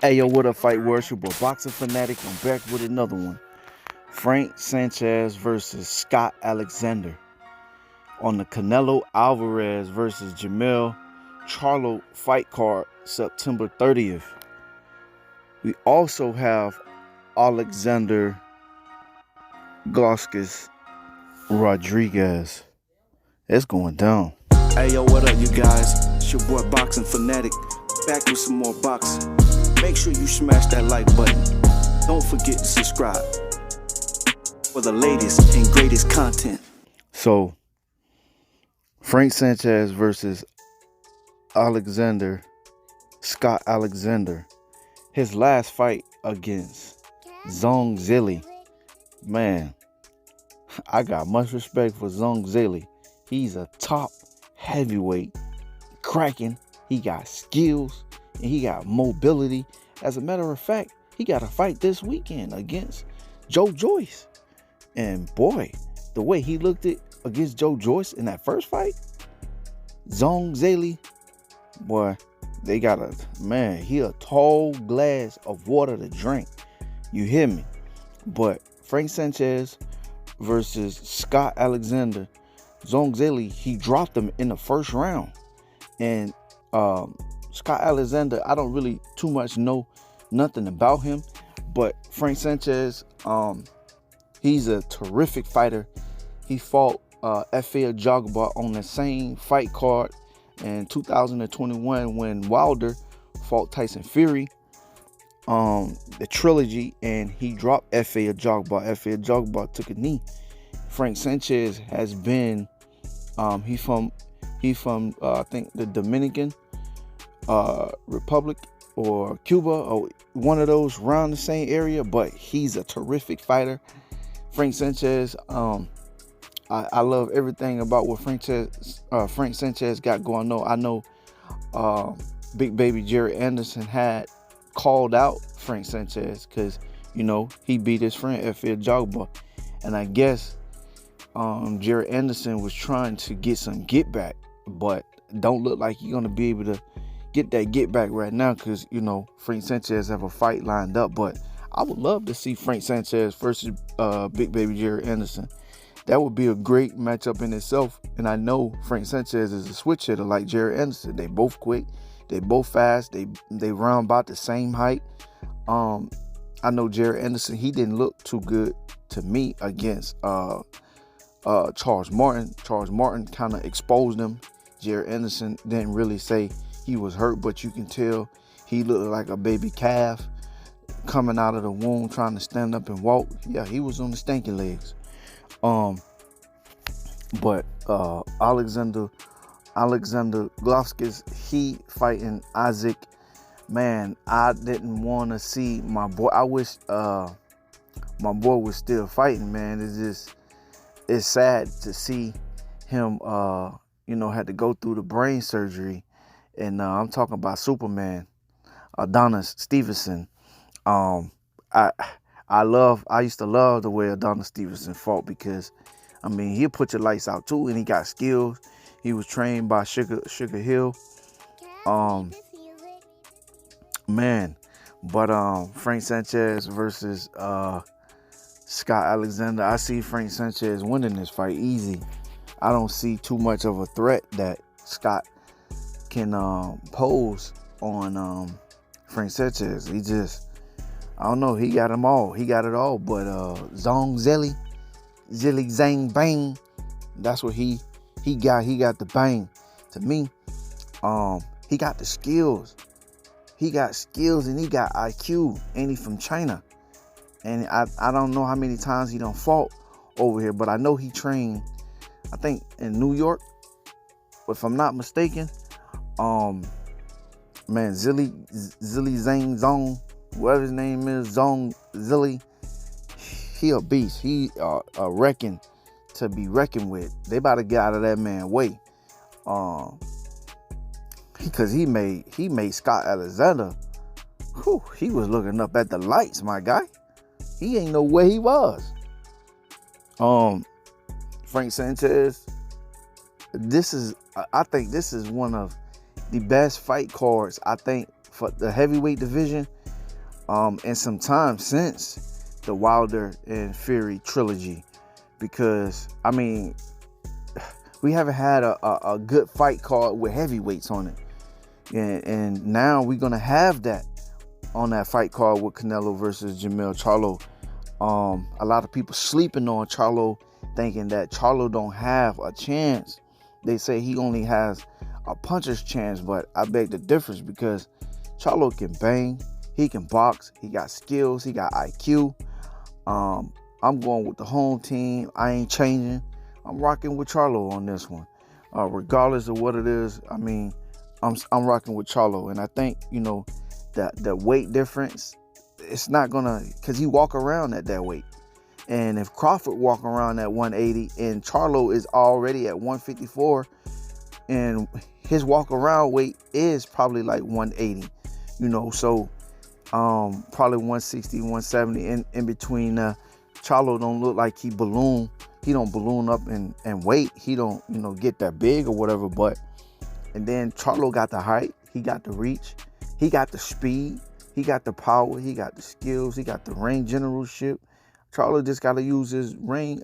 Hey yo, what up, fight worship or boxing fanatic? I'm back with another one. Frank Sanchez versus Scott Alexander on the Canelo Alvarez versus Jamel Charlo fight card, September 30th. We also have Oleksandr Gvozdyk Rodrigues. It's going down. Hey yo, what up, you guys? It's your boy Boxing Fanatic, back with some more boxing. Make sure you smash that like button. Don't forget to subscribe for the latest and greatest content. So, Frank Sanchez versus Scott Alexander. His last fight against Zhang Zili. Man, I got much respect for Zhang Zili. He's a top heavyweight, cracking. He got skills and he got mobility. As a matter of fact, he got a fight this weekend against Joe Joyce. And boy, the way he looked at against Joe Joyce in that first fight, Zhang Zili, boy, he a tall glass of water to drink. You hear me? But Frank Sanchez versus Scott Alexander, Zhang Zili, he dropped him in the first round. And Scott Alexander, I don't really too much know nothing about him, but Frank Sanchez, he's a terrific fighter. He fought F.A. Jogba on the same fight card in 2021 when Wilder fought Tyson Fury, the trilogy, and he dropped F.A. Jogba. F.A. Jogba took a knee. Frank Sanchez has been, he from I think the Dominican Republic or Cuba or one of those around the same area, but he's a terrific fighter. Frank Sanchez, I love everything about what Frank Sanchez got going on. I know Big Baby Jerry Anderson had called out Frank Sanchez because, you know, he beat his friend F.A. Jogba. And I guess Jerry Anderson was trying to get some get back, but don't look like he's going to be able to get that get back right now because, you know, Frank Sanchez have a fight lined up. But I would love to see Frank Sanchez versus Big Baby Jerry Anderson. That would be a great matchup in itself. And I know Frank Sanchez is a switch hitter like Jerry Anderson. They both quick. They both fast. They run about the same height. I know Jerry Anderson, he didn't look too good to me against Charles Martin. Charles Martin kind of exposed him. Jerry Anderson didn't really say he was hurt, but you can tell he looked like a baby calf coming out of the womb trying to stand up and walk. Yeah, he was on the stanky legs. But Oleksandr Gvozdyk, he fighting Isaac. Man, I didn't want to see my boy. I wish my boy was still fighting, man. It's sad to see him had to go through the brain surgery. And I'm talking about Superman, Adonis Stevenson. I used to love the way Adonis Stevenson fought because, I mean, he'll put your lights out too, and he got skills. He was trained by Sugar Hill. Frank Sanchez versus Scott Alexander. I see Frank Sanchez winning this fight easy. I don't see too much of a threat that Scott can pose on Frank Sanchez. He just, I don't know, he got them all. He got it all. But Zhang Zili, Zang Bang, that's what he got. He got the bang. To me, he got the skills. He got skills and he got IQ. And he from China. And I don't know how many times he done fought over here, but I know he trained, I think, in New York, if I'm not mistaken. Zili Zhang Zong, whatever his name is, Zhang Zili, he a beast. He a reckon to be reckoned with. They about to get out of that man way. Because he made Scott Alexander. Whew, he was looking up at the lights, my guy. He ain't know where he was. Frank Sanchez, I think this is one of the best fight cards, I think, for the heavyweight division in some time since the Wilder and Fury trilogy, because I mean, we haven't had a good fight card with heavyweights on it, and now we're gonna have that on that fight card with Canelo versus Jermell Charlo. A lot of people sleeping on Charlo, thinking that Charlo don't have a chance. They say he only has a puncher's chance, but I beg the difference, because Charlo can bang, he can box, he got skills, he got IQ. I'm going with the home team. I ain't changing. I'm rocking with Charlo on this one. Regardless of what it is, I mean, I'm rocking with Charlo, and I think, you know, that the weight difference, it's not gonna, because he walk around at that weight. And if Crawford walk around at 180 and Charlo is already at 154, and his walk around weight is probably like 180, you know, so probably 160, 170 in between. Charlo don't look like he don't balloon up in weight. He don't, you know, get that big or whatever, but, and then Charlo got the height, he got the reach, he got the speed, he got the power, he got the skills, he got the ring generalship. Charlo just got to use his ring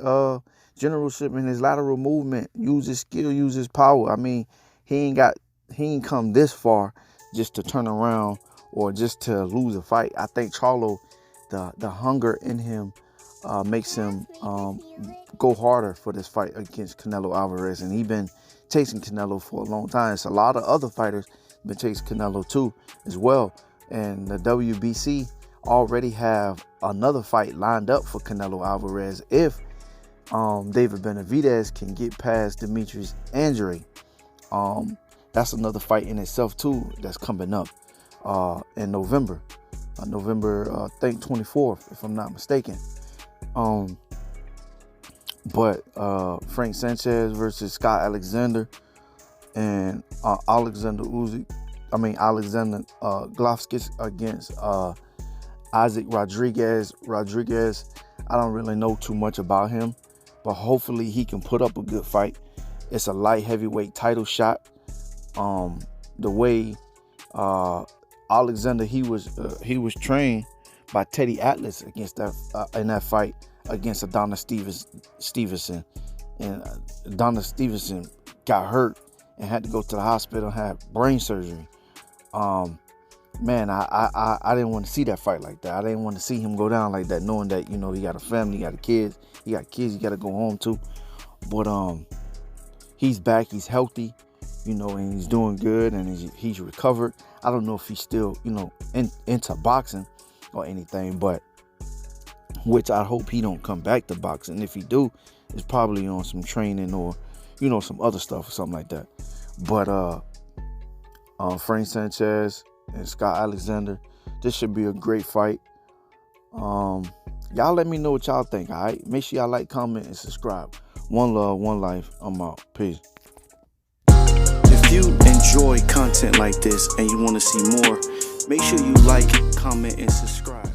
generalship and his lateral movement, use his skill, use his power. I mean, he ain't come this far just to turn around or just to lose a fight. I think Charlo, the hunger in him makes him go harder for this fight against Canelo Alvarez, and he's been chasing Canelo for a long time. So a lot of other fighters been chasing Canelo too as well, and the WBC already have another fight lined up for Canelo Alvarez if David Benavidez can get past Demetrius Andrade. That's another fight in itself too that's coming up in November. I think 24th, if I'm not mistaken. But Frank Sanchez versus Scott Alexander, and Oleksandr Gvozdyk against Isaac Rodrigues. I don't really know too much about him, but hopefully he can put up a good fight. It's a light heavyweight title shot. The way Alexander, he was trained by Teddy Atlas against in that fight against Adonis Stevenson, and Adonis Stevenson got hurt and had to go to the hospital and had brain surgery. Man, I didn't want to see that fight like that. I didn't want to see him go down like that, knowing that, you know, he got a family, he got kids he got to go home to. But he's back, he's healthy, you know, and he's doing good, and he's recovered. I don't know if he's still, you know, into boxing or anything, but which I hope he don't come back to boxing. If he do, it's probably on some training or, you know, some other stuff or something like that. But Frank Sanchez and Scott Alexander, this should be a great fight. Y'all let me know what y'all think, all right? Make sure y'all like, comment, and subscribe. One love, one life. I'm out. Peace. If you enjoy content like this and you want to see more, make sure you like, comment, and subscribe.